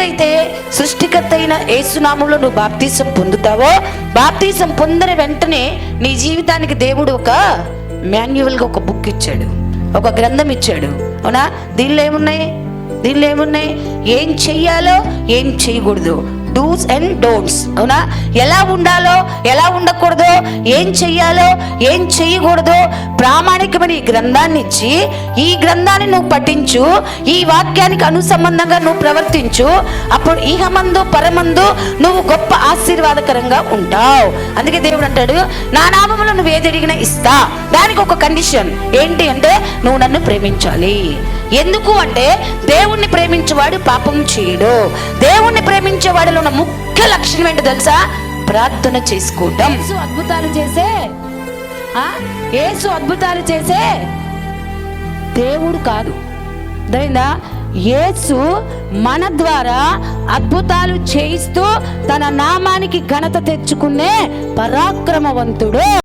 ఎప్పుడైతే సృష్టికర్త అయిన యేసునామంలో నువ్వు బాప్తీసం పొందుతావో, బాప్తీసం పొందిన వెంటనే నీ జీవితానికి దేవుడు ఒక మాన్యువల్గా ఒక బుక్ ఇచ్చాడు, ఒక గ్రంథం ఇచ్చాడు. అవునా? దీనిలో ఏమున్నాయి? ఏం చెయ్యాలో ఏం చేయకూడదు, డూస్ అండ్ డోంట్స్. అవునా? ఎలా ఉండాలో ఎలా ఉండకూడదో, ఏం చెయ్యాలో ఏం చెయ్యకూడదో ప్రామాణికమైన ఈ గ్రంథాన్ని ఇచ్చి, ఈ గ్రంథాన్ని నువ్వు పఠించు, ఈ వాక్యానికి అనుసంబంధంగా నువ్వు ప్రవర్తించు, అప్పుడు ఇహమందు పరమందు నువ్వు గొప్ప ఆశీర్వాదకరంగా ఉంటావు. అందుకే దేవుడు అంటాడు, నా నామములో నువ్వు ఏది అడిగినా ఇస్తా. దానికి ఒక కండిషన్ ఏంటి అంటే, నువ్వు నన్ను ప్రేమించాలి. ఎందుకు అంటే, దేవుణ్ణి ప్రేమించేవాడు పాపం చేయడు. దేవుణ్ణి ప్రేమించేవాడిలో ఉన్న ముఖ్య లక్షణం ఏంటో తెలుసా? ప్రార్థన చేసుకోవటం. యేసు అద్భుతాలు చేసే దేవుడు కాదు. అర్థమైందా? యేసు మన ద్వారా అద్భుతాలు చేయిస్తూ తన నామానికి ఘనత తెచ్చుకునే పరాక్రమవంతుడు.